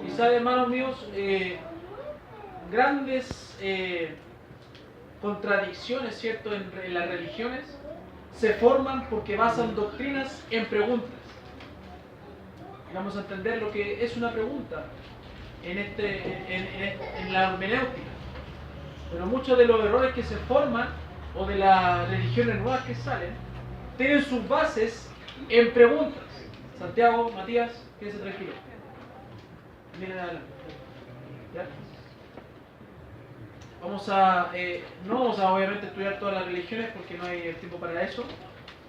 Y saben, hermanos míos, grandes contradicciones, ¿cierto?, en las religiones se forman porque basan doctrinas en preguntas. Vamos a entender lo que es una pregunta en la hermenéutica. Pero muchos de los errores que se forman o de las religiones nuevas que salen tienen sus bases en preguntas. Santiago, Matías, quédense tranquilos. Miren adelante. ¿Ya? No vamos a obviamente estudiar todas las religiones porque no hay tiempo para eso,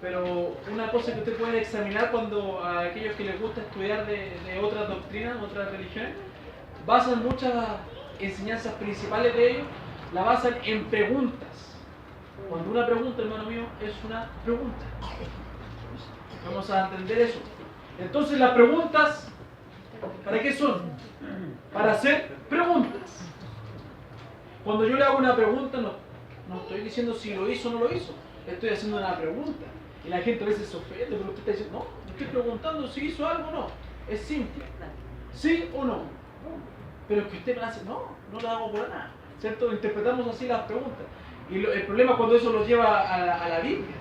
pero una cosa que usted puede examinar cuando a aquellos que les gusta estudiar de otras doctrinas, otras religiones, basan muchas enseñanzas principales de ellos, la basan en preguntas. Cuando una pregunta, hermano mío, es una pregunta. Vamos a entender eso. Entonces las preguntas, ¿para qué son? Para hacer preguntas. Cuando yo le hago una pregunta, no estoy diciendo si lo hizo o no lo hizo. Estoy haciendo una pregunta. Y la gente a veces se ofende porque usted está diciendo, no estoy preguntando si hizo algo o no. Es simple. ¿Sí o no? Pero es que usted me hace, no lo hago por nada. ¿Cierto? Interpretamos así las preguntas. Y el problema es cuando eso lo lleva a la Biblia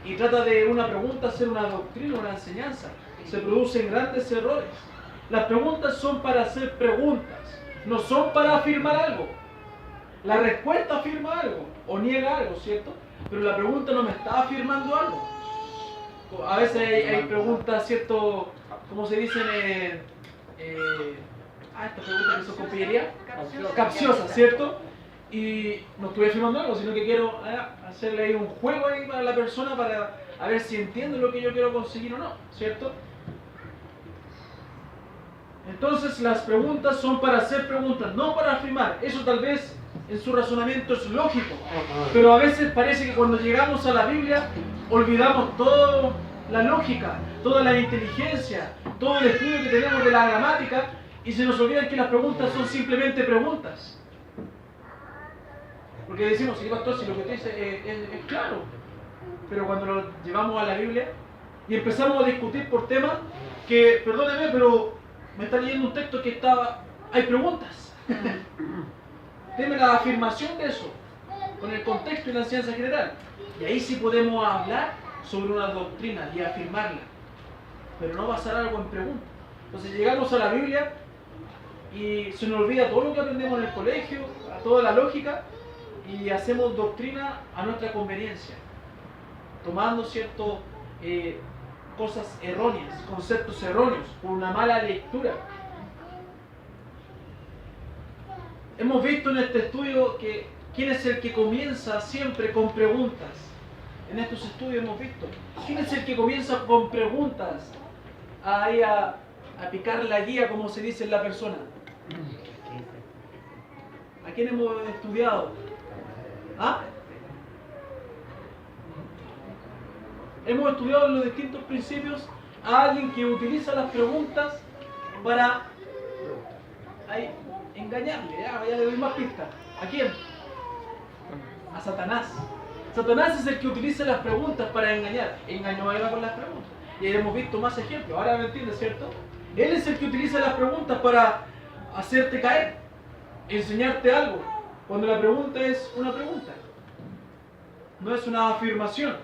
y trata de una pregunta hacer una doctrina, una enseñanza. Se producen grandes errores. Las preguntas son para hacer preguntas, no son para afirmar algo. La respuesta afirma algo o niega algo, ¿cierto? Pero la pregunta no me está afirmando algo. A veces hay preguntas, ¿cierto? ¿Cómo se dicen? Estas preguntas que son con pillería. Capciosas, ¿cierto? Y no estoy afirmando algo, sino que quiero hacerle ahí un juego ahí para la persona para a ver si entiende lo que yo quiero conseguir o no, ¿cierto? Entonces las preguntas son para hacer preguntas, no para afirmar. Eso tal vez en su razonamiento es lógico, pero a veces parece que cuando llegamos a la Biblia olvidamos toda la lógica, toda la inteligencia, todo el estudio que tenemos de la gramática y se nos olvida que las preguntas son simplemente preguntas. Porque decimos, sí, pastor, si lo que te dice es claro, pero cuando lo llevamos a la Biblia y empezamos a discutir por temas que, perdóneme, pero me está leyendo un texto que hay preguntas. Deme la afirmación de eso, con el contexto y la enseñanza general. Y ahí sí podemos hablar sobre una doctrina y afirmarla, pero no basar algo en preguntas. Entonces llegamos a la Biblia y se nos olvida todo lo que aprendemos en el colegio, toda la lógica, y hacemos doctrina a nuestra conveniencia, tomando ciertas cosas erróneas, conceptos erróneos, por una mala lectura. Hemos visto en este estudio que quién es el que comienza siempre con preguntas. En estos estudios hemos visto quién es el que comienza con preguntas a picar la guía, como se dice en la persona. ¿A quién hemos estudiado? ¿Ah? Hemos estudiado en los distintos principios a alguien que utiliza las preguntas para engañarle. Ya le doy más pistas. ¿A quién? A Satanás. Satanás es el que utiliza las preguntas para engañar. Engañó a Eva con las preguntas. Y hemos visto más ejemplos. Ahora me entiendes, ¿cierto? Él es el que utiliza las preguntas para hacerte caer, enseñarte algo, cuando la pregunta es una pregunta, no es una afirmación.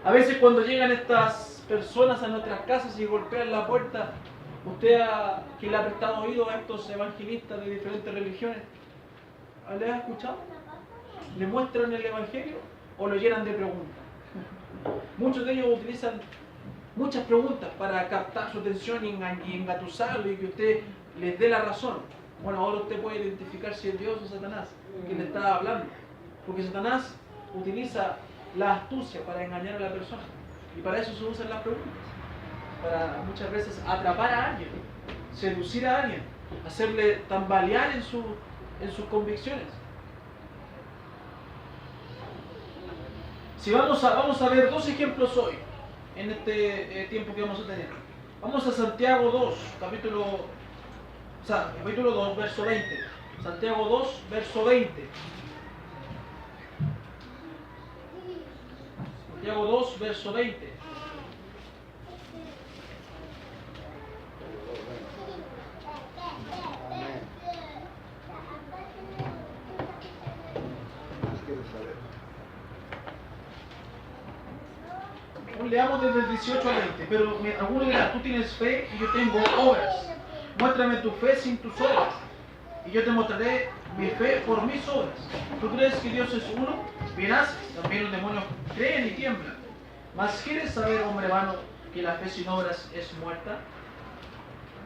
A veces cuando llegan estas personas a nuestras casas y golpean la puerta, usted que le ha prestado oído a estos evangelistas de diferentes religiones, ¿le ha escuchado? ¿Le muestran el evangelio o lo llenan de preguntas? Muchos de ellos utilizan muchas preguntas para captar su atención y engatusarlo y que usted les dé la razón. Bueno, ahora usted puede identificar si es Dios o Satanás quien le está hablando, porque Satanás utiliza la astucia para engañar a la persona y para eso se usan las preguntas, para muchas veces atrapar a alguien, seducir a alguien, hacerle tambalear en sus convicciones. Si vamos a ver dos ejemplos hoy, en este tiempo que vamos a tener. Vamos a Santiago 2, capítulo 2, verso 20. Santiago 2, verso 20. Santiago 2, verso 20. leamos desde el 18 al 20. Pero algunos dirán, tú tienes fe y yo tengo obras. Muéstrame tu fe sin tus obras, y yo te mostraré mi fe por mis obras. ¿Tú crees que Dios es uno? Bien haces. También los demonios creen y tiemblan. Mas ¿quieres saber, hombre vano, que la fe sin obras es muerta?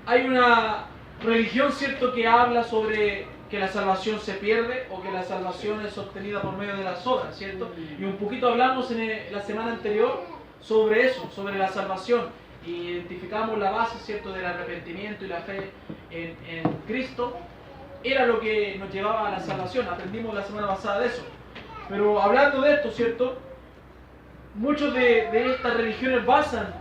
Hay una religión, cierto, que habla sobre que la salvación se pierde o que la salvación es obtenida por medio de las obras, ¿cierto? Y un poquito hablamos en la semana anterior sobre eso, sobre la salvación. Y identificamos la base, ¿cierto?, del arrepentimiento y la fe en Cristo. Era lo que nos llevaba a la salvación. Aprendimos la semana pasada de eso. Pero hablando de esto, ¿cierto?, muchos de estas religiones basan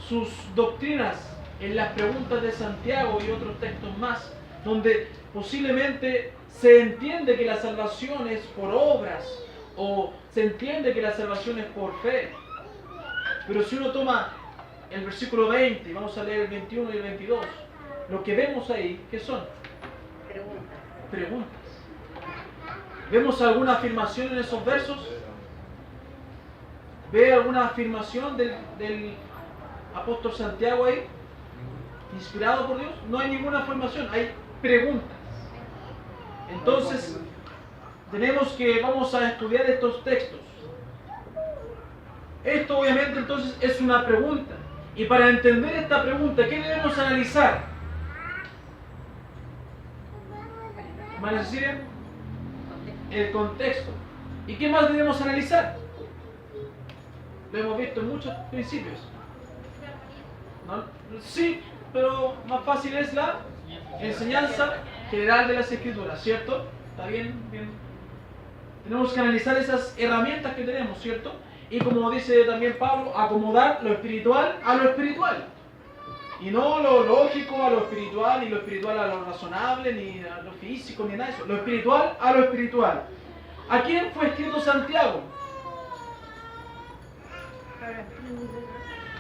sus doctrinas en las preguntas de Santiago y otros textos más, donde posiblemente se entiende que la salvación es por obras, o se entiende que la salvación es por fe. Pero si uno toma el versículo 20, y vamos a leer el 21 y el 22, lo que vemos ahí, ¿qué son? Preguntas. ¿Vemos alguna afirmación en esos versos? ¿Ve alguna afirmación del apóstol Santiago ahí? ¿Inspirado por Dios? No hay ninguna afirmación, hay preguntas. Entonces, vamos a estudiar estos textos. Esto obviamente entonces es una pregunta. Y para entender esta pregunta, ¿qué debemos analizar? ¿Hermana Cecilia? El contexto. ¿Y qué más debemos analizar? Lo hemos visto en muchos principios. ¿No? Sí, pero más fácil es la enseñanza general de las Escrituras, ¿cierto? ¿Está bien? Bien. Tenemos que analizar esas herramientas que tenemos, ¿cierto? Y como dice también Pablo, acomodar lo espiritual a lo espiritual. Y no lo lógico a lo espiritual, ni lo espiritual a lo razonable, ni a lo físico, ni nada de eso. Lo espiritual a lo espiritual. ¿A quién fue escrito Santiago?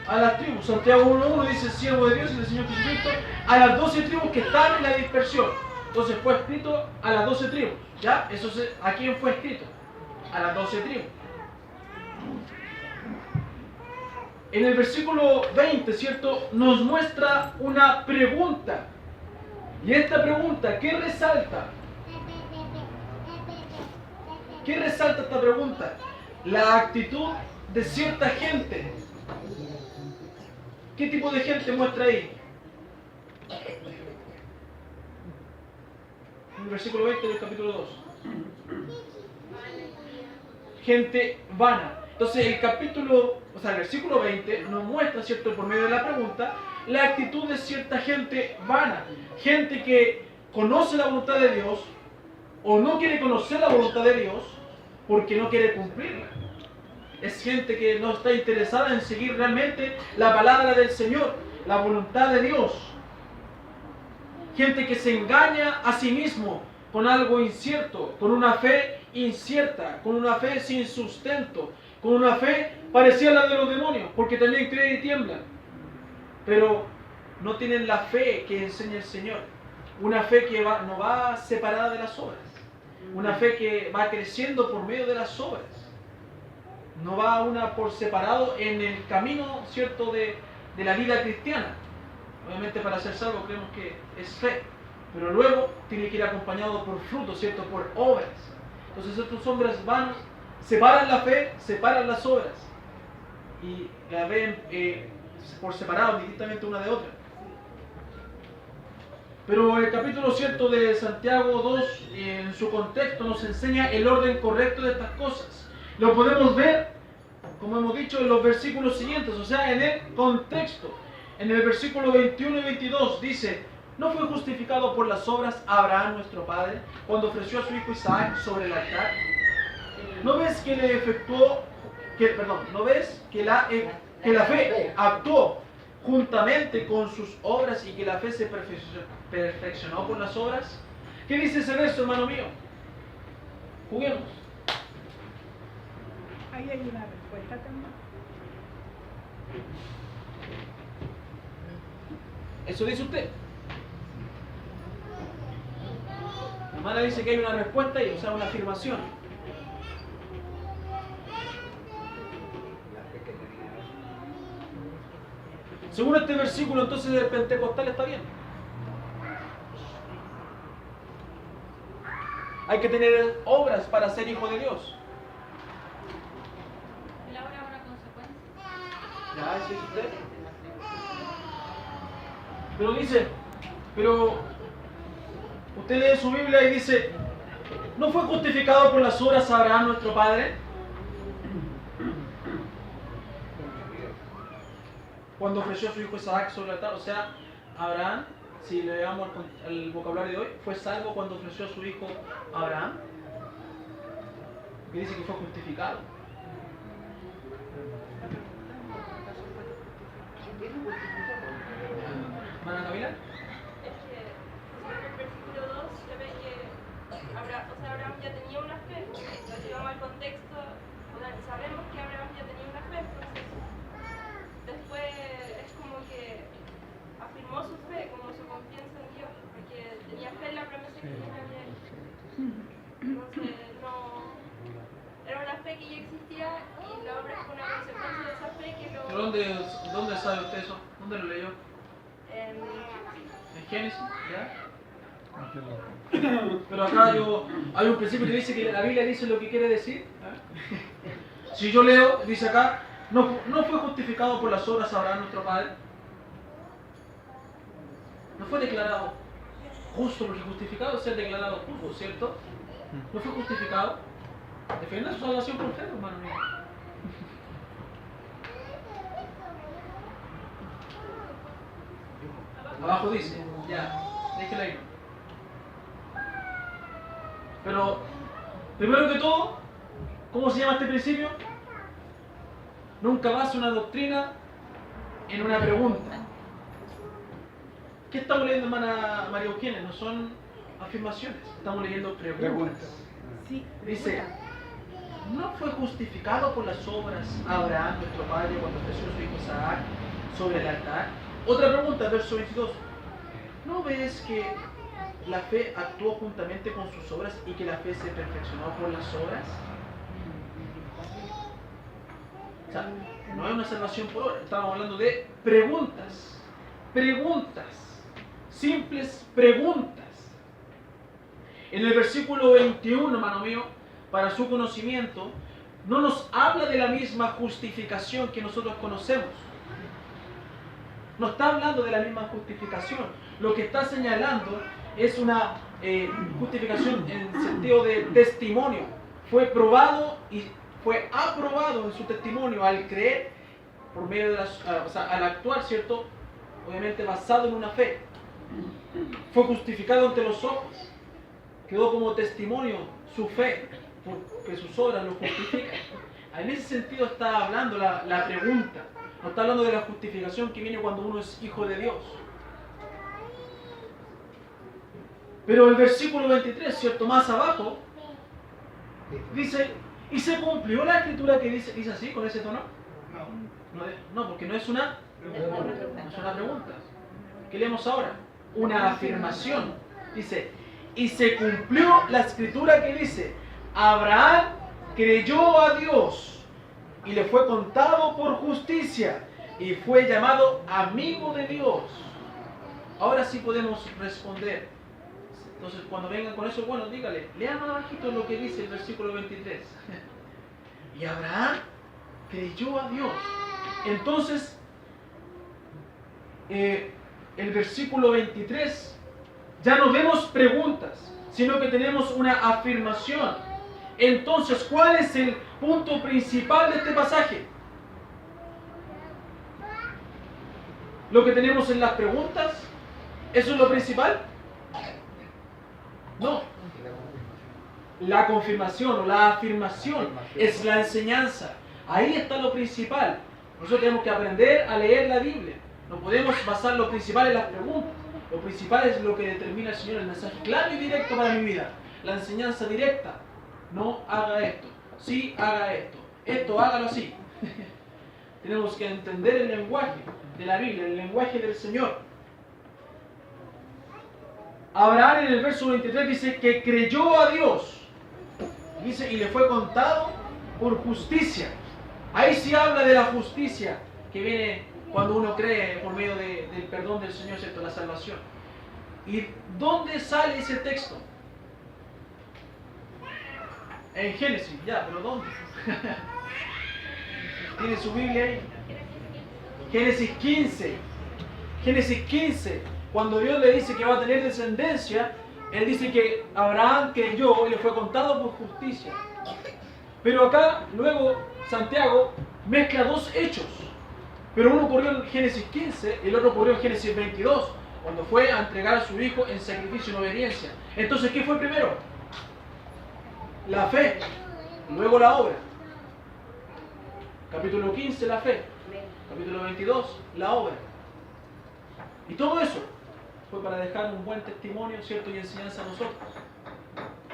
A las tribus. Santiago 1.1 dice, siervo de Dios y del Señor Jesucristo, a las 12 tribus que están en la dispersión. Entonces fue escrito a las 12 tribus. ¿Ya? ¿A quién fue escrito? A las 12 tribus. En el versículo 20, ¿cierto?, nos muestra una pregunta. Y esta pregunta, ¿qué resalta? ¿Qué resalta esta pregunta? La actitud de cierta gente. ¿Qué tipo de gente muestra ahí? En el versículo 20 del capítulo 2. Gente vana. Entonces el versículo 20 nos muestra, ¿cierto?, por medio de la pregunta, la actitud de cierta gente vana. Gente que conoce la voluntad de Dios o no quiere conocer la voluntad de Dios porque no quiere cumplirla. Es gente que no está interesada en seguir realmente la palabra del Señor, la voluntad de Dios. Gente que se engaña a sí mismo con algo incierto, con una fe incierta, con una fe sin sustento, con una fe parecida a la de los demonios, porque también creen y tiemblan. Pero no tienen la fe que enseña el Señor. Una fe que no va separada de las obras. Una fe que va creciendo por medio de las obras. No va una por separado en el camino, ¿cierto?, de la vida cristiana. Obviamente para ser salvo creemos que es fe, pero luego tiene que ir acompañado por frutos, ¿cierto?, por obras. Entonces estos hombres vanos separan la fe, separan las obras y la ven por separado, distintamente una de otra. Pero el capítulo, ¿cierto?, de Santiago 2, en su contexto, nos enseña el orden correcto de estas cosas. Lo podemos ver, como hemos dicho, en los versículos siguientes, o sea, en el contexto. En el versículo 21 y 22 dice, ¿no fue justificado por las obras Abraham nuestro padre cuando ofreció a su hijo Isaac sobre el altar? ¿No ves que la fe actuó juntamente con sus obras y que la fe se perfeccionó por las obras? ¿Qué dice ese verso, hermano mío? Juguemos. Ahí hay una respuesta también. Eso dice usted. La hermana dice que hay una respuesta y, o sea, una afirmación. Según este versículo, entonces el pentecostal está bien. Hay que tener obras para ser hijo de Dios. ¿La obra es una consecuencia? Ya, ¿sí es usted? Pero dice, usted lee su Biblia y dice, ¿no fue justificado por las obras Abraham nuestro padre? Cuando ofreció a su hijo Isaac sobre el altar. O sea, Abraham, si le damos al vocabulario de hoy, fue salvo cuando ofreció a su hijo Abraham. Que dice que fue justificado. ¿Van a Camila? Es que en el versículo 2 se ve que Abraham ya tenía una fe. Lo llevamos al contexto, sabemos que Abraham ya tenía una fe, entonces después es como que afirmó su fe, como su confianza en Dios, porque tenía fe en la promesa que Dios le había hecho. Entonces era una fe que ya existía y la obra es una consecuencia de esa fe que lo... ¿Dónde sabe usted eso? ¿Dónde lo leyó? en- ¿En Génesis? ¿Ya? Pero acá hay un principio que dice que la Biblia dice lo que quiere decir. Si yo leo, dice acá, no fue justificado por las obras Abraham nuestro padre. No fue declarado justo, porque justificado es ser declarado justo, ¿cierto? No fue justificado. Defienda su salvación por fe, hermano mío. Abajo dice, ya, déjela ahí. Pero, primero que todo, ¿cómo se llama este principio? Nunca basa una doctrina en una pregunta. ¿Qué estamos leyendo, hermana María Eugenia? No son afirmaciones, estamos leyendo preguntas. Sí. Dice, ¿no fue justificado por las obras Abraham, nuestro padre, cuando ofreció a su hijo Isaac sobre el altar? Otra pregunta, verso 22. ¿No ves que la fe actuó juntamente con sus obras y que la fe se perfeccionó por las obras? O sea, no es una salvación por obras, estamos hablando de preguntas. Preguntas. Simples preguntas. En el versículo 21, hermano mío, para su conocimiento, no nos habla de la misma justificación que nosotros conocemos. No está hablando de la misma justificación. Lo que está señalando es una justificación en sentido de testimonio. Fue probado y fue aprobado en su testimonio al creer por medio de al actuar, ¿cierto? Obviamente basado en una fe. Fue justificado ante los ojos. Quedó como testimonio su fe, porque sus obras lo justifican. En ese sentido está hablando la pregunta. No está hablando de la justificación que viene cuando uno es hijo de Dios. Pero el versículo 23, ¿cierto? Más abajo, dice, ¿y se cumplió la escritura que dice así, con ese tono? No, porque no es una pregunta. ¿Qué leemos ahora? Una afirmación. Dice, y se cumplió la escritura que dice, Abraham creyó a Dios y le fue contado por justicia y fue llamado amigo de Dios. Ahora sí podemos responder. Entonces cuando vengan con eso, bueno, dígale, lean más abajito lo que dice el versículo 23. Y Abraham creyó a Dios. Entonces, el versículo 23, ya no vemos preguntas, sino que tenemos una afirmación. Entonces, ¿cuál es el punto principal de este pasaje? Lo que tenemos en las preguntas, ¿eso es lo principal? No. La confirmación o la afirmación es la enseñanza. Ahí está lo principal. Nosotros tenemos que aprender a leer la Biblia. No podemos basar lo principal en las preguntas. Lo principal es lo que determina el Señor, el mensaje claro y directo para mi vida. La enseñanza directa. No haga esto. Sí, haga esto. Esto, hágalo así. Tenemos que entender el lenguaje de la Biblia, el lenguaje del Señor. Abraham en el verso 23 dice que creyó a Dios. Dice, y le fue contado por justicia. Ahí sí habla de la justicia que viene cuando uno cree por medio del perdón del Señor, ¿cierto? La salvación. ¿Y dónde sale ese texto? En Génesis, ya, pero ¿dónde? ¿Tiene su Biblia ahí? Génesis 15. Génesis 15. Cuando Dios le dice que va a tener descendencia, Él dice que Abraham creyó y le fue contado por justicia. Pero acá, luego, Santiago mezcla dos hechos. Pero uno ocurrió en Génesis 15 y el otro ocurrió en Génesis 22, cuando fue a entregar a su hijo en sacrificio y en obediencia. Entonces, ¿qué fue primero? La fe, luego la obra. Capítulo 15, la fe. Capítulo 22, la obra. Y todo eso fue para dejar un buen testimonio, ¿cierto? Y enseñanza a nosotros.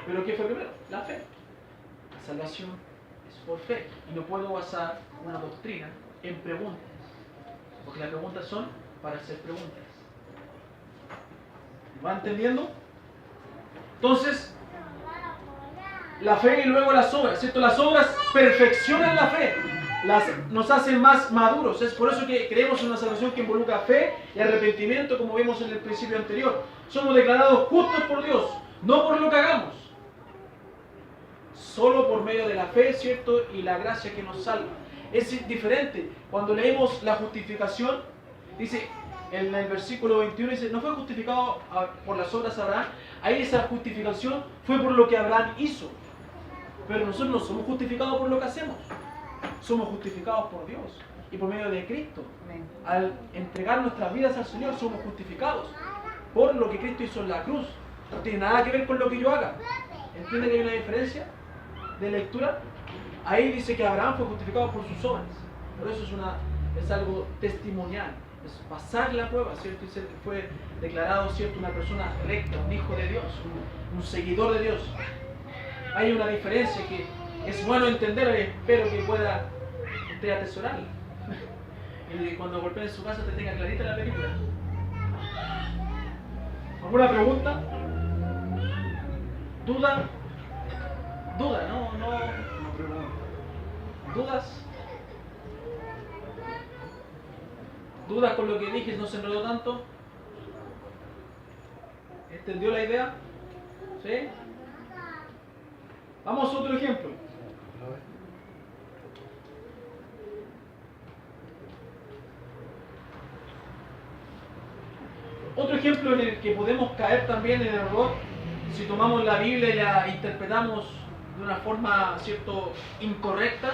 Pero ¿qué fue primero? La fe. La salvación es por fe. Y no puedo basar una doctrina en preguntas. Porque las preguntas son para hacer preguntas. ¿Va entendiendo? Entonces, la fe y luego las obras, ¿cierto? Las obras perfeccionan la fe, nos hacen más maduros. Es por eso que creemos en una salvación que involucra fe y arrepentimiento, como vimos en el principio anterior. Somos declarados justos por Dios, no por lo que hagamos, solo por medio de la fe, ¿cierto? Y la gracia que nos salva. Es diferente. Cuando leemos la justificación, dice en el versículo 21, dice, no fue justificado por las obras de Abraham. Ahí esa justificación fue por lo que Abraham hizo. Pero nosotros no somos justificados por lo que hacemos. Somos justificados por Dios y por medio de Cristo. Al entregar nuestras vidas al Señor, somos justificados por lo que Cristo hizo en la cruz. No tiene nada que ver con lo que yo haga. ¿Entiende que hay una diferencia de lectura? Ahí dice que Abraham fue justificado por sus obras. Por eso es algo testimonial. Es pasar la prueba, ¿cierto? Y fue declarado, ¿cierto? Una persona recta, un hijo de Dios, un seguidor de Dios. Hay una diferencia que es bueno entender y espero que pueda usted atesorarla. Y cuando golpee en su casa te tenga clarita la película. ¿Alguna pregunta? ¿Duda? ¿Duda? No pregunta. ¿Dudas? ¿Dudas con lo que dije? ¿No se enredó tanto? ¿Entendió la idea? ¿Sí? Vamos a otro ejemplo. Otro ejemplo en el que podemos caer también en error, si tomamos la Biblia y la interpretamos de una forma, ¿cierto?, incorrecta.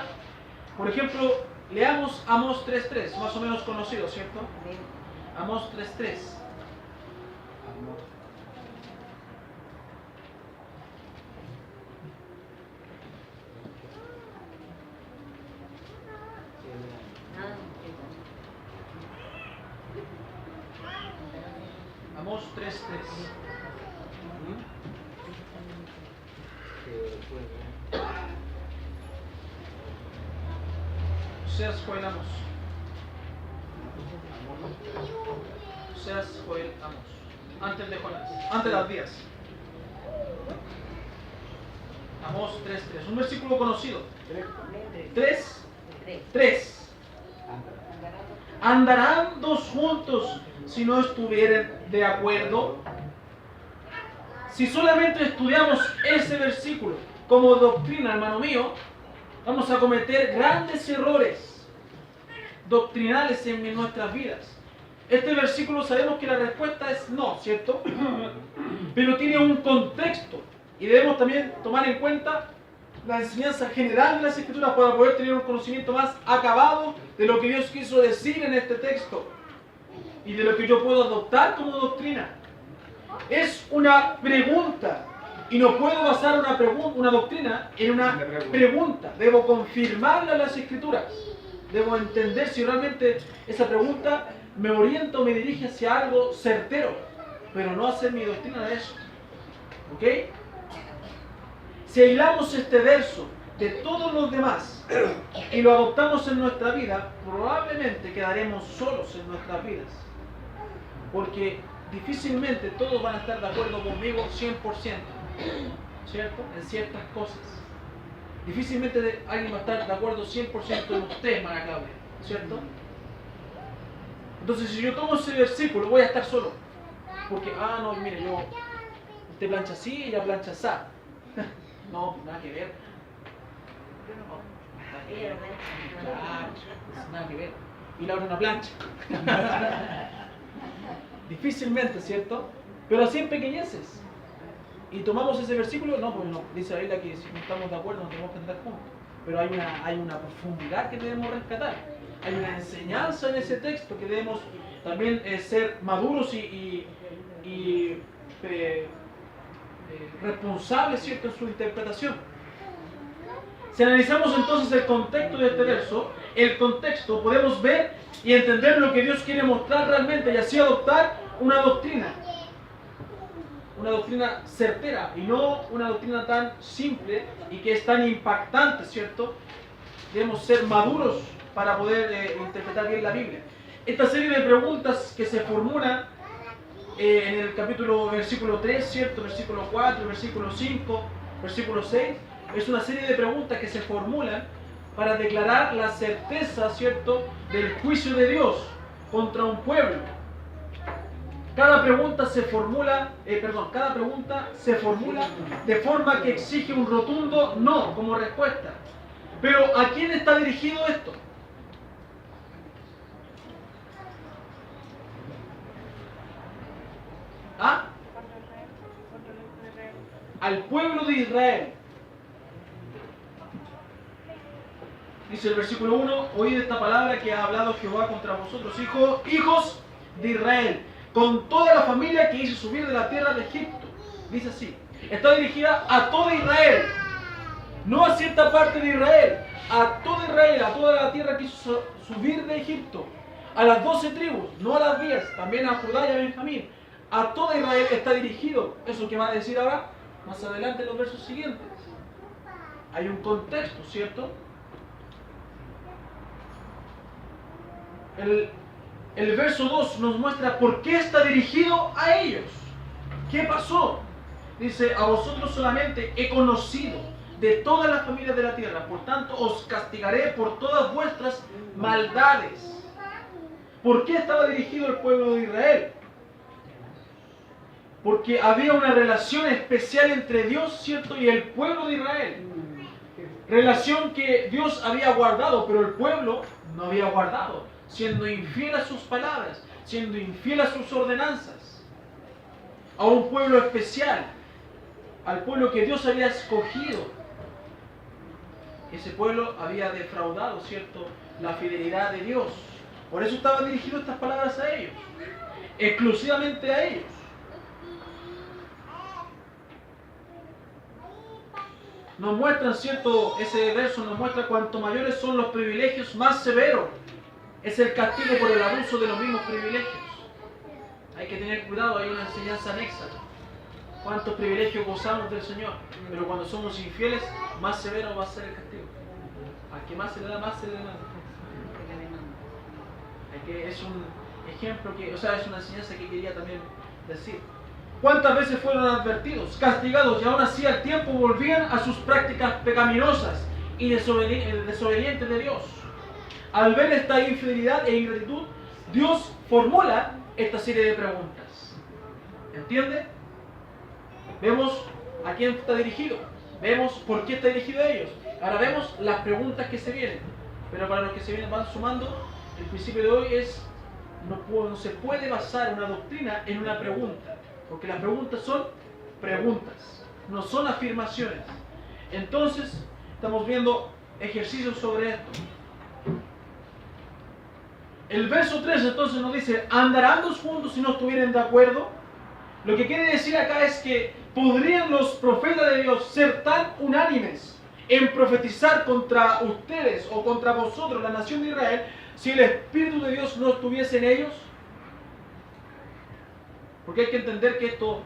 Por ejemplo, leamos Amós 3.3, más o menos conocido, ¿cierto? Amós 3.3. Amós 3.3. Oseas, Joel, Amós. Oseas, Joel, Amós. Antes de Jonás, antes de Abdías. Amós 3.3. Un versículo conocido. 3. ¿Andarán dos juntos si no estuvieren de acuerdo? Si solamente estudiamos ese versículo como doctrina, hermano mío, vamos a cometer grandes errores doctrinales en nuestras vidas. Este versículo sabemos que la respuesta es no, ¿cierto? Pero tiene un contexto y debemos también tomar en cuenta la enseñanza general de las Escrituras para poder tener un conocimiento más acabado de lo que Dios quiso decir en este texto y de lo que yo puedo adoptar como doctrina. Es una pregunta y no puedo basar una doctrina en una pregunta. Debo confirmarla en las Escrituras. Debo entender si realmente esa pregunta me orienta o me dirige hacia algo certero, pero no hacer mi doctrina de eso. ¿Ok? Si aislamos este verso de todos los demás y lo adoptamos en nuestra vida, probablemente quedaremos solos en nuestras vidas. Porque difícilmente todos van a estar de acuerdo conmigo 100%, ¿cierto? En ciertas cosas. Difícilmente alguien va a estar de acuerdo 100% en usted, hermana Claudia, ¿cierto? Entonces, si yo tomo ese versículo, voy a estar solo. Porque, no, mire, usted plancha así, ella plancha así. No, pues nada que ver. Claro, nada que ver. Y la otra una plancha. Difícilmente, ¿cierto? Pero así en pequeñeces. Y tomamos ese versículo, no, pues no, dice la Biblia que si no estamos de acuerdo no tenemos que andar juntos. Pero hay una profundidad que debemos rescatar. Hay una enseñanza en ese texto que debemos también ser maduros y responsables, ¿cierto?, en su interpretación. Si analizamos entonces el contexto de este verso, el contexto, podemos ver y entender lo que Dios quiere mostrar realmente y así adoptar una doctrina certera y no una doctrina tan simple y que es tan impactante, ¿cierto? Debemos ser maduros para poder interpretar bien la Biblia. Esta serie de preguntas que se formulan en el versículo 3, ¿cierto? Versículo 4, versículo 5, versículo 6, es una serie de preguntas que se formulan para declarar la certeza, ¿cierto?, del juicio de Dios contra un pueblo. Cada pregunta se formula de forma que exige un rotundo no como respuesta. Pero ¿a quién está dirigido esto? Al pueblo de Israel. Dice el versículo 1, oíd esta palabra que ha hablado Jehová contra vosotros, hijos de Israel, con toda la familia que hizo subir de la tierra de Egipto. Dice así, está dirigida a todo Israel, no a cierta parte de Israel, a todo Israel, a toda la tierra que hizo subir de Egipto, a las 12 tribus, no a las 10, también a Judá y a Benjamín. A todo Israel está dirigido. Eso que va a decir ahora, más adelante en los versos siguientes. Hay un contexto, ¿cierto? El verso 2 nos muestra por qué está dirigido a ellos. ¿Qué pasó? Dice, a vosotros solamente he conocido de todas las familias de la tierra, por tanto os castigaré por todas vuestras maldades. ¿Por qué estaba dirigido al pueblo de Israel? Porque había una relación especial entre Dios, ¿cierto?, y el pueblo de Israel. Relación que Dios había guardado, pero el pueblo no había guardado, siendo infiel a sus palabras, siendo infiel a sus ordenanzas. A un pueblo especial, al pueblo que Dios había escogido. Ese pueblo había defraudado, ¿cierto?, la fidelidad de Dios. Por eso estaban dirigidas estas palabras a ellos, exclusivamente a ellos. Nos muestran, ¿cierto?, ese verso nos muestra cuanto mayores son los privilegios, más severo es el castigo por el abuso de los mismos privilegios. Hay que tener cuidado, hay una enseñanza anexa. Cuántos privilegios gozamos del Señor, pero cuando somos infieles, más severo va a ser el castigo. Al que más se le da, más se le da. Es un ejemplo es una enseñanza que quería también decir. ¿Cuántas veces fueron advertidos, castigados y aún así al tiempo volvían a sus prácticas pecaminosas y desobedientes de Dios? Al ver esta infidelidad e ingratitud, Dios formula esta serie de preguntas. ¿Entiende? Vemos a quién está dirigido, vemos por qué está dirigido a ellos. Ahora vemos las preguntas que se vienen, pero para los que se vienen van sumando, el principio de hoy es no se puede basar una doctrina en una pregunta. Porque las preguntas son preguntas, no son afirmaciones. Entonces, estamos viendo ejercicios sobre esto. El verso 3 entonces nos dice, ¿andarán dos juntos si no estuvieran de acuerdo? Lo que quiere decir acá es que ¿podrían los profetas de Dios ser tan unánimes en profetizar contra ustedes o contra vosotros, la nación de Israel, si el Espíritu de Dios no estuviese en ellos? Porque hay que entender que esto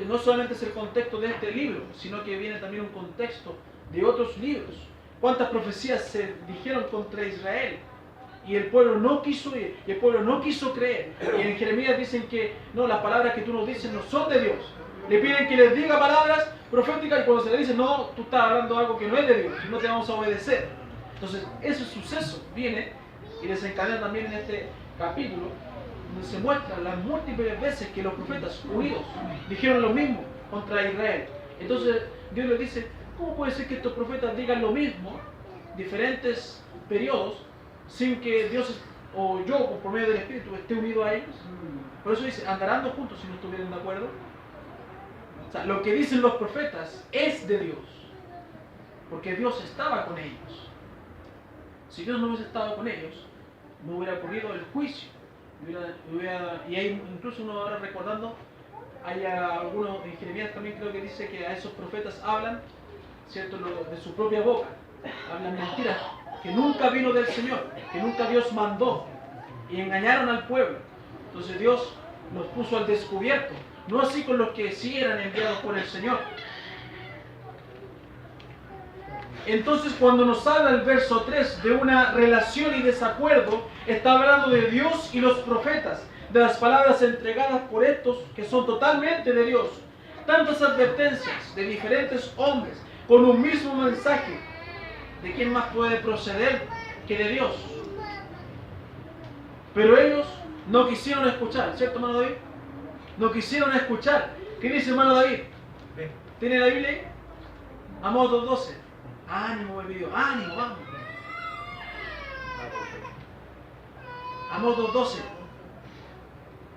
no solamente es el contexto de este libro, sino que viene también un contexto de otros libros. ¿Cuántas profecías se dijeron contra Israel? Y el pueblo no quiso ir, y el pueblo no quiso creer. Y en Jeremías dicen que no, las palabras que tú nos dices no son de Dios. Le piden que les diga palabras proféticas y cuando se le dice, no, tú estás hablando algo que no es de Dios, y no te vamos a obedecer. Entonces, ese suceso viene y desencadena también en este capítulo donde se muestra las múltiples veces que los profetas unidos dijeron lo mismo contra Israel. Entonces Dios les dice, ¿cómo puede ser que estos profetas digan lo mismo, diferentes periodos, sin que Dios o yo, por medio del Espíritu, esté unido a ellos? Por eso dice, andarán juntos si no estuvieran de acuerdo. O sea, lo que dicen los profetas es de Dios, porque Dios estaba con ellos. Si Dios no hubiese estado con ellos, no hubiera ocurrido el juicio. Y hay incluso uno ahora recordando, hay algunos en Jeremías también creo que dice que a esos profetas hablan, ¿cierto?, de su propia boca, hablan mentiras, que nunca vino del Señor, que nunca Dios mandó, y engañaron al pueblo. Entonces Dios los puso al descubierto, no así con los que sí eran enviados por el Señor. Entonces cuando nos habla el verso 3 de una relación y desacuerdo, está hablando de Dios y los profetas, de las palabras entregadas por estos que son totalmente de Dios. Tantas advertencias de diferentes hombres con un mismo mensaje. ¿De quién más puede proceder que de Dios? Pero ellos no quisieron escuchar, ¿cierto, hermano David? No quisieron escuchar. ¿Qué dice hermano David? ¿Tiene la Biblia ahí? Amós 2:12. Ánimo, bebido, ánimo, vamos. Amós 2:12.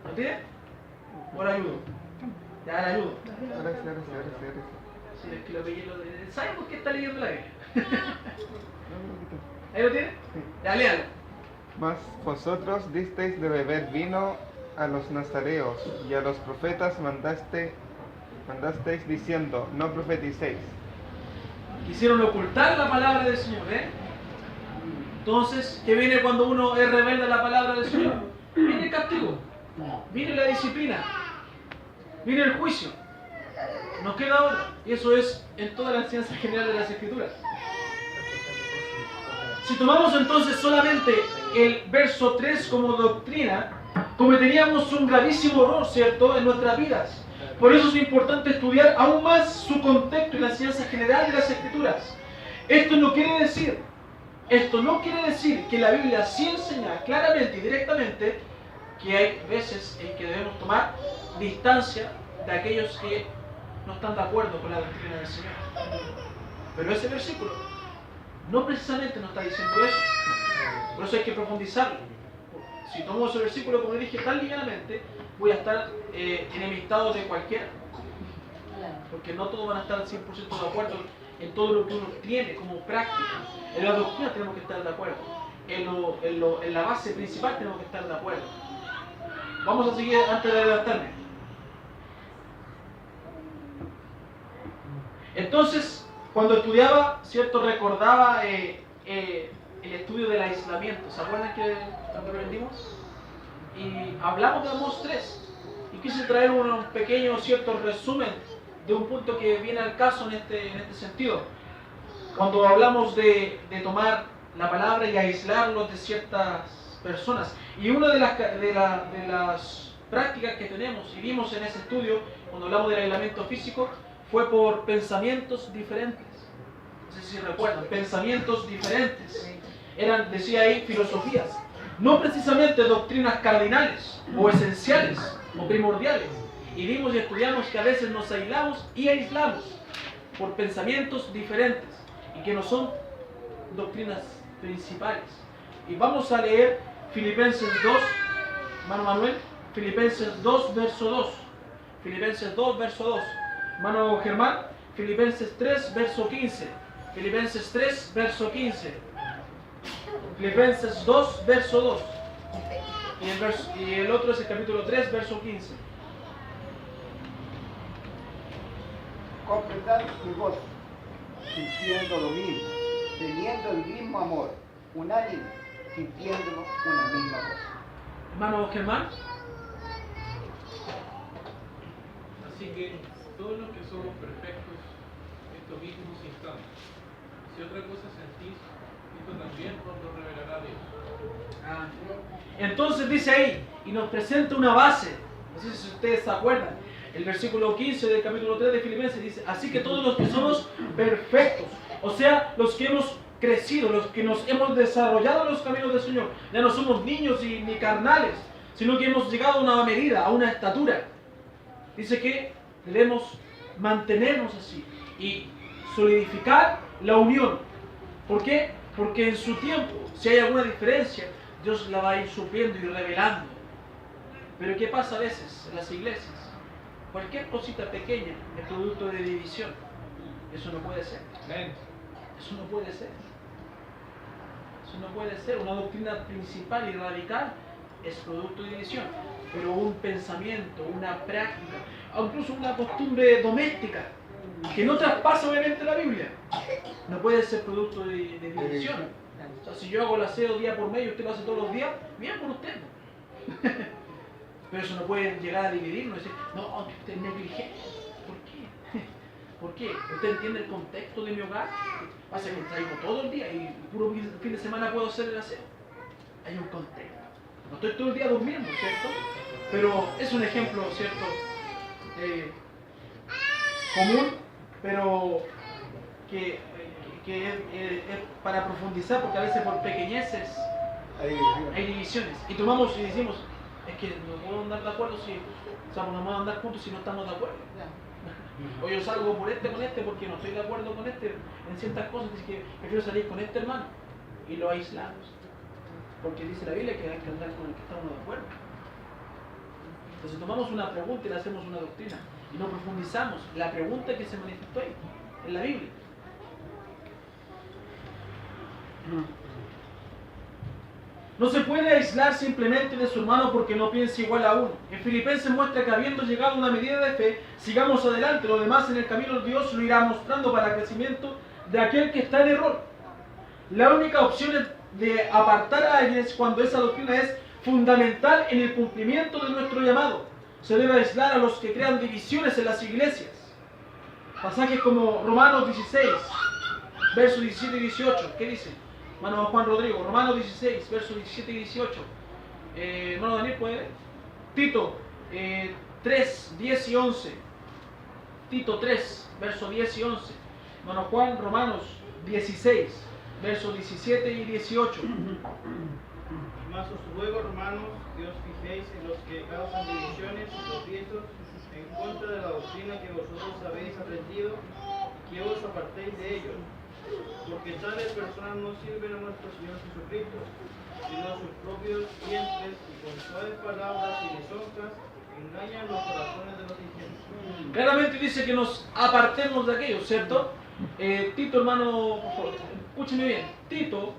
¿Lo tiene? ¿O le ayudo? Ya le ayudo. Sí, es que lo veía. ¿Saben por qué está leyendo la Biblia? ¿Ahí lo tiene? Ya, léalo. Mas vosotros disteis de beber vino a los nazareos, y a los profetas mandasteis diciendo, no profeticéis. Quisieron ocultar la palabra del Señor, ¿eh? Entonces, ¿qué viene cuando uno es rebelde a la palabra del Señor? Viene el castigo, viene la disciplina, viene el juicio. Nos queda otra, y eso es en toda la enseñanza general de las Escrituras. Si tomamos entonces solamente el verso 3 como doctrina, cometeríamos un gravísimo error, ¿cierto?, en nuestras vidas. Por eso es importante estudiar aún más su contexto y la enseñanza general de las Escrituras. Esto no quiere decir que la Biblia sí enseña claramente y directamente que hay veces en que debemos tomar distancia de aquellos que no están de acuerdo con la doctrina del Señor. Pero ese versículo no precisamente nos está diciendo eso. Por eso hay que profundizarlo. Si tomo ese versículo, como dije, tan ligeramente, voy a estar enemistado de cualquiera. Porque no todos van a estar al 100% de acuerdo en todo lo que uno tiene como práctica. En la doctrina tenemos que estar de acuerdo. En la base principal tenemos que estar de acuerdo. Vamos a seguir antes de adelantarme. Entonces, cuando estudiaba, ¿cierto?, recordaba el estudio del aislamiento. ¿Se acuerdan que cuando lo aprendimos? Y hablamos de Amós 3. Y quise traer un pequeño, cierto, resumen de un punto que viene al caso en este sentido. Cuando hablamos de tomar la palabra y aislarlos de ciertas personas. Y una de las prácticas que tenemos y vimos en ese estudio, cuando hablamos del aislamiento físico, fue por pensamientos diferentes. No sé si recuerdan, pensamientos diferentes. Eran, decía ahí, filosofías. No precisamente doctrinas cardinales, o esenciales, o primordiales. Y vimos y estudiamos que a veces nos aislamos y aislamos por pensamientos diferentes y que no son doctrinas principales. Y vamos a leer Filipenses 2, hermano Manuel, Filipenses 2, verso 2. Filipenses 2, verso 2. Hermano Germán, Filipenses 3, verso 15. Filipenses 3, verso 15. Filipenses 2, verso 2. Y el otro es el capítulo 3, verso 15. Completad mi voz, sintiendo lo mismo, teniendo el mismo amor, unánime, sintiendo una misma voz. Hermano Germán. Así que todos los que somos perfectos, estos mismos instantes, si otra cosa sentís, esto también os lo revelará Dios. Entonces dice ahí, y nos presenta una base, no sé si ustedes se acuerdan, el versículo 15 del capítulo 3 de Filipenses dice, así que todos los que somos perfectos, o sea, los que hemos crecido, los que nos hemos desarrollado en los caminos del Señor, ya no somos niños ni carnales, sino que hemos llegado a una medida, a una estatura. Dice que debemos mantenernos así y solidificar la unión. ¿Por qué? Porque en su tiempo, si hay alguna diferencia, Dios la va a ir supliendo y revelando. Pero ¿qué pasa a veces en las iglesias? Cualquier cosita pequeña es producto de división. Eso no puede ser. Eso no puede ser. Eso no puede ser. Una doctrina principal y radical es producto de división. Pero un pensamiento, una práctica, o incluso una costumbre doméstica, que no traspasa obviamente la Biblia, no puede ser producto de división. O sea, si yo hago el aseo día por medio y usted lo hace todos los días, bien por usted. Pero eso no puede llegar a dividirnos y decir, no, usted es negligente. ¿Por qué? ¿Por qué? ¿Usted entiende el contexto de mi hogar? Pasa que traigo todo el día y puro fin de semana puedo hacer el aseo. Hay un contexto. No estoy todo el día durmiendo, ¿cierto? Pero es un ejemplo, ¿cierto? Común, pero que es para profundizar, porque a veces por pequeñeces hay divisiones. Y tomamos y decimos, es que no podemos andar de acuerdo si, o sea, no vamos a andar juntos si no estamos de acuerdo. O yo salgo por con este porque no estoy de acuerdo con este en ciertas cosas, así que prefiero salir con este hermano y lo aislamos. Porque dice la Biblia que hay que andar con el que estamos de acuerdo. Entonces tomamos una pregunta y le hacemos una doctrina y no profundizamos la pregunta que se manifestó ahí, en la Biblia. No se puede aislar simplemente de su hermano porque no piensa igual a uno. En Filipenses muestra que habiendo llegado a una medida de fe, sigamos adelante. Lo demás en el camino de Dios lo irá mostrando para el crecimiento de aquel que está en error. La única opción de apartar a alguien es cuando esa doctrina es fundamental en el cumplimiento de nuestro llamado. Se debe aislar a los que crean divisiones en las iglesias. Pasajes como Romanos 16, versos 17 y 18. ¿Qué dice? Hermano Juan Rodrigo, Romanos 16, versos 17 y 18. Hermano Daniel, ¿puede leer? Tito 3, 10 y 11. Tito 3, versos 10 y 11. Hermano Juan, Romanos 16, versos 17 y 18. Mas os ruego, hermanos, que os fijéis en los que causan divisiones y tropiezos en contra de la doctrina que vosotros habéis aprendido, y que os apartéis de ellos. Porque tales personas no sirven a nuestro Señor Jesucristo, sino a sus propios vientres, y con suaves palabras y lisonjas engañan los corazones de los ingenuos. Claramente dice que nos apartemos de aquellos, ¿cierto? Tito, hermano, por favor, escúcheme bien. Tito,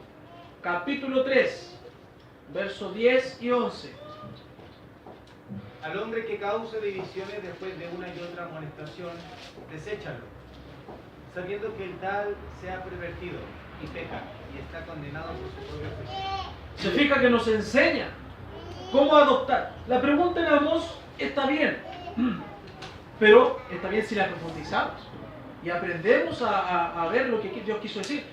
capítulo 3, versos 10 y 11. Al hombre que cause divisiones después de una y otra amonestación, deséchalo, sabiendo que el tal se ha pervertido y peca y está condenado por su propio pecado. Se fija que nos enseña cómo adoptar. La pregunta en ambos está bien, pero está bien si la profundizamos y aprendemos a ver lo que Dios quiso decir.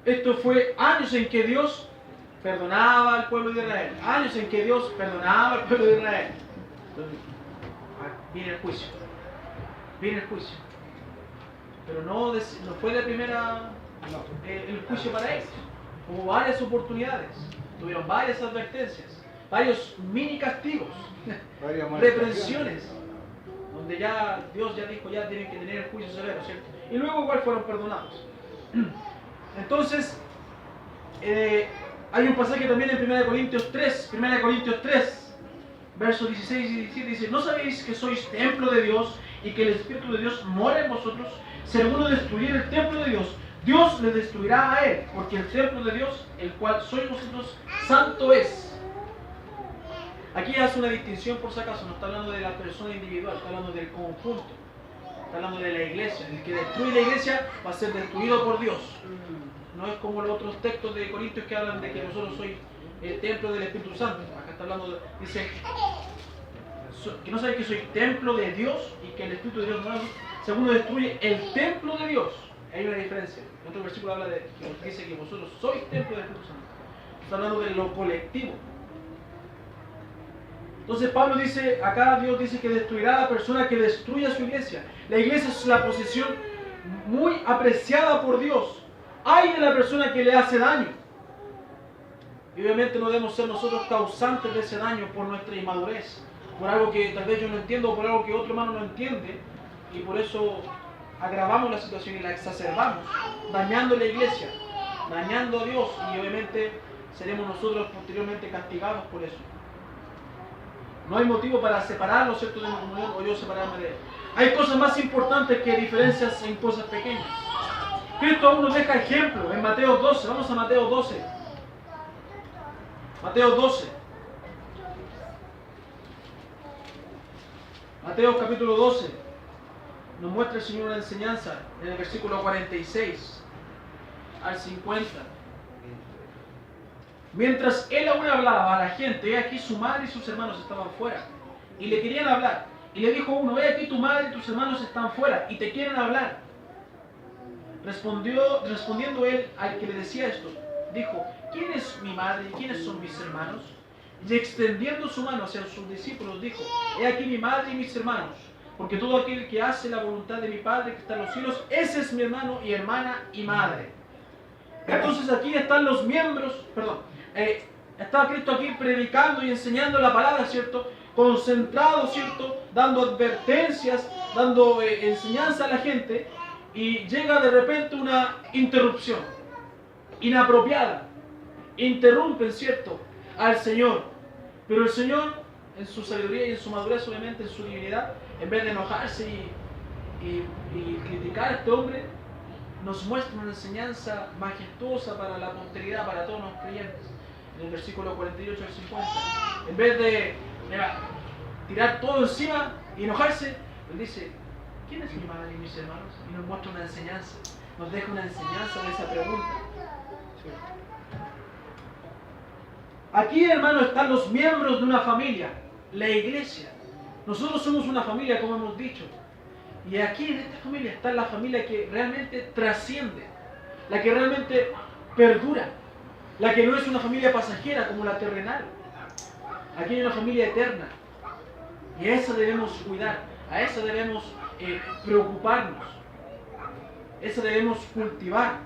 Esto fue años en que Dios perdonaba al pueblo de Israel, años en que Dios perdonaba al pueblo de Israel. Entonces, viene el juicio, pero no fue la primera el juicio para ellos. Hubo varias oportunidades, tuvieron varias advertencias, varios mini castigos, reprensiones, donde ya Dios ya dijo, ya tienen que tener el juicio severo, ¿cierto? Y luego igual fueron perdonados. Entonces, hay un pasaje también en 1 Corintios 3, versos 16 y 17, dice: ¿no sabéis que sois templo de Dios y que el Espíritu de Dios mora en vosotros? Si alguno destruyera el templo de Dios, Dios le destruirá a él, porque el templo de Dios, el cual sois vosotros, santo es. Aquí hace una distinción por si acaso, no está hablando de la persona individual, está hablando del conjunto, está hablando de la iglesia. El que destruye la iglesia va a ser destruido por Dios. No es como los otros textos de Corintios que hablan de que vosotros sois el templo del Espíritu Santo. Acá está hablando, dice que no sabéis que sois templo de Dios y que el Espíritu de Dios no es. Segundo, destruye el templo de Dios. Hay una diferencia. En otro versículo habla de que dice que vosotros sois templo del Espíritu Santo. Está hablando de lo colectivo. Entonces Pablo dice, acá Dios dice que destruirá a la persona que destruya su iglesia. La iglesia es la posesión muy apreciada por Dios. Ay de la persona que le hace daño. Y obviamente no debemos ser nosotros causantes de ese daño por nuestra inmadurez, por algo que tal vez yo no entiendo, o por algo que otro hermano no entiende, y por eso agravamos la situación y la exacerbamos, dañando la iglesia, dañando a Dios, y obviamente seremos nosotros posteriormente castigados por eso. No hay motivo para separarnos, ¿cierto?, de una comunión, o yo separarme de él. Hay cosas más importantes que diferencias en cosas pequeñas. Cristo aún nos deja ejemplo en Mateo 12. Vamos a Mateo 12. Mateo 12. Mateo capítulo 12. Nos muestra el Señor una enseñanza en el versículo 46 al 50. Mientras él aún hablaba a la gente, he aquí su madre y sus hermanos estaban fuera y le querían hablar. Y le dijo uno, he aquí tu madre y tus hermanos están fuera y te quieren hablar. Respondiendo él al que le decía esto, dijo, ¿quién es mi madre y quiénes son mis hermanos? Y extendiendo su mano hacia sus discípulos dijo, he aquí mi madre y mis hermanos, porque todo aquel que hace la voluntad de mi Padre que está en los cielos, ese es mi hermano y hermana y madre. Entonces aquí están los miembros, está Cristo aquí predicando y enseñando la palabra, ¿cierto? Concentrado, ¿cierto? Dando advertencias, dando enseñanza a la gente, y llega de repente una interrupción inapropiada. Interrumpen, ¿cierto?, al Señor. Pero el Señor, en su sabiduría y en su madurez, obviamente, en su divinidad, en vez de enojarse y criticar a este hombre, nos muestra una enseñanza majestuosa para la posteridad, para todos los creyentes. En el versículo 48 al 50. En vez de tirar todo encima y enojarse, él dice, ¿quién es mi madre y mis hermanos? Y nos muestra una enseñanza, nos deja una enseñanza de esa pregunta. Aquí, hermano, están los miembros de una familia, la iglesia. Nosotros somos una familia, como hemos dicho. Y aquí en esta familia está la familia que realmente trasciende, la que realmente perdura, la que no es una familia pasajera como la terrenal. Aquí hay una familia eterna. Y a esa debemos cuidar, a esa debemos preocuparnos, esa debemos cultivar.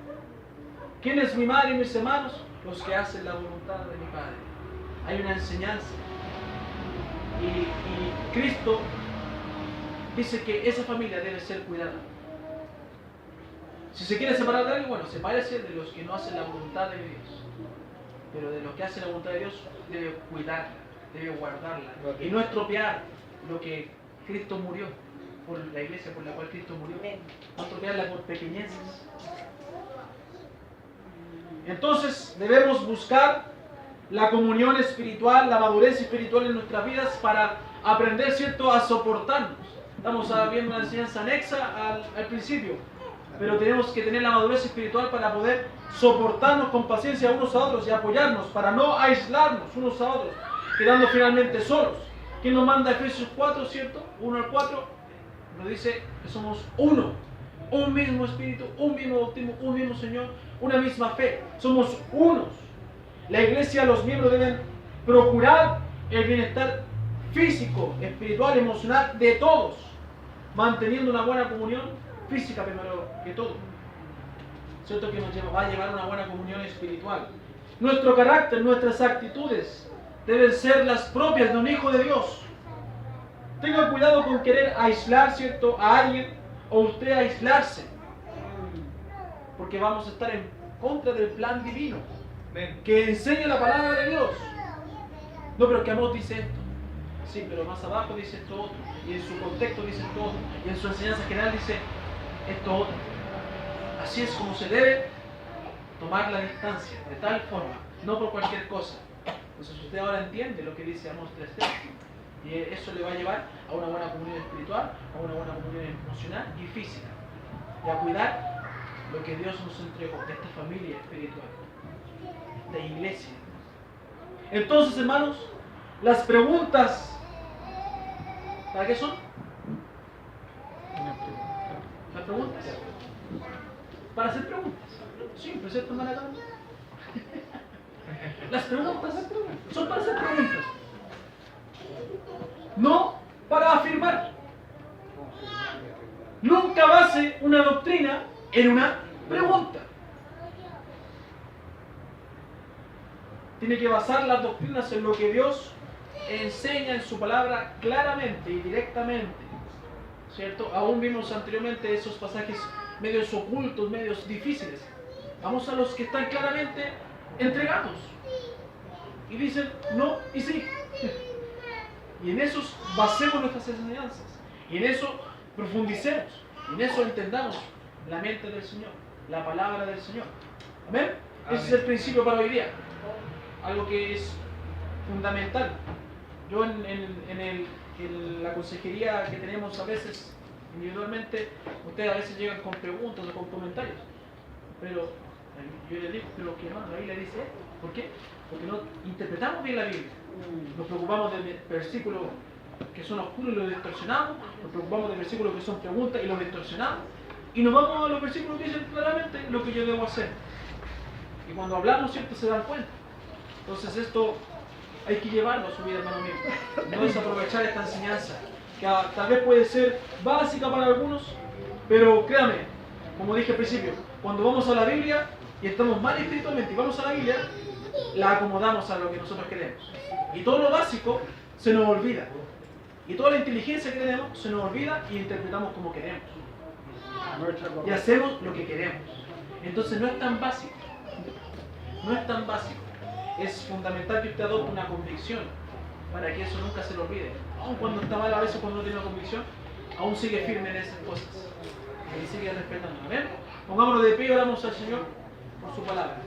¿Quién es mi madre y mis hermanos? Los que hacen la voluntad de mi Padre. Hay una enseñanza. Y Cristo dice que esa familia debe ser cuidada. Si se quiere separar de alguien, bueno, sepárese de los que no hacen la voluntad de Dios. Pero de los que hacen la voluntad de Dios, debe cuidarla, debe guardarla. Y no estropear lo que Cristo murió, por la iglesia por la cual Cristo murió. No estropearla por pequeñeces. Entonces debemos buscar la comunión espiritual, la madurez espiritual en nuestras vidas para aprender, ¿cierto?, a soportarnos. Estamos viendo una enseñanza anexa al principio, pero tenemos que tener la madurez espiritual para poder soportarnos con paciencia unos a otros y apoyarnos, para no aislarnos unos a otros, quedando finalmente solos. ¿Quién nos manda Efesios 4, ¿cierto? 1 al 4, nos dice que somos uno, un mismo espíritu, un mismo bautismo, un mismo Señor, una misma fe. Somos unos. La iglesia, los miembros deben procurar el bienestar físico, espiritual, emocional de todos, manteniendo una buena comunión física primero que todo. ¿Cierto? Que nos va a llevar a una buena comunión espiritual. Nuestro carácter, nuestras actitudes deben ser las propias de un hijo de Dios. Tenga cuidado con querer aislar, ¿cierto?, a alguien, o usted aislarse, porque vamos a estar en contra del plan divino que enseña la palabra de Dios. No, pero que Amós dice esto. Sí, pero más abajo dice esto otro, y en su contexto dice esto otro, y en su enseñanza general dice esto otro. Así es como se debe tomar la distancia, de tal forma, no por cualquier cosa. Entonces usted ahora entiende lo que dice Amós 3:3, y eso le va a llevar a una buena comunión espiritual, a una buena comunión emocional y física, y a cuidar lo que Dios nos entregó, de esta familia espiritual, de iglesia. Entonces, hermanos, las preguntas, ¿para qué son? Las preguntas. Para hacer preguntas. Siempre, ¿cierto, hermana Carmen? Las preguntas son para hacer preguntas. No para afirmar. Nunca base una doctrina en una pregunta. tiene que basar las doctrinas en lo que Dios enseña en su palabra claramente y directamente, ¿cierto? Aún vimos anteriormente esos pasajes medios ocultos, medios difíciles. Vamos a los que están claramente entregados y dicen no y sí. Y en esos basemos nuestras enseñanzas, y en eso profundicemos, y en eso entendamos la mente del Señor, la palabra del Señor. ¿Amén? Ese es el principio para hoy día. Algo que es fundamental. Yo en la consejería que tenemos a veces individualmente, ustedes a veces llegan con preguntas o con comentarios, pero yo les digo, pero que no, la Biblia dice esto. ¿Por qué? Porque no interpretamos bien la Biblia. Nos preocupamos de versículos que son oscuros y los distorsionamos, nos preocupamos de versículos que son preguntas y los distorsionamos, y nos vamos a los versículos que dicen claramente lo que yo debo hacer. Y cuando hablamos, ¿cierto?, se dan cuenta. Entonces esto hay que llevarlo a su vida, hermano mío. No desaprovechar esta enseñanza, que tal vez puede ser básica para algunos, pero créame, como dije al principio, cuando vamos a la Biblia y estamos mal espiritualmente y vamos a la Biblia, la acomodamos a lo que nosotros queremos. Y todo lo básico se nos olvida. Y toda la inteligencia que tenemos se nos olvida y interpretamos como queremos. Y hacemos lo que queremos. Entonces no es tan básico. No es tan básico. Es fundamental que usted adopte una convicción para que eso nunca se lo olvide. Aun cuando está mal, a veces cuando no tiene una convicción, aún sigue firme en esas cosas. Y sigue respetando. ¿Amén? Pongámonos de pie y oramos al Señor por su palabra.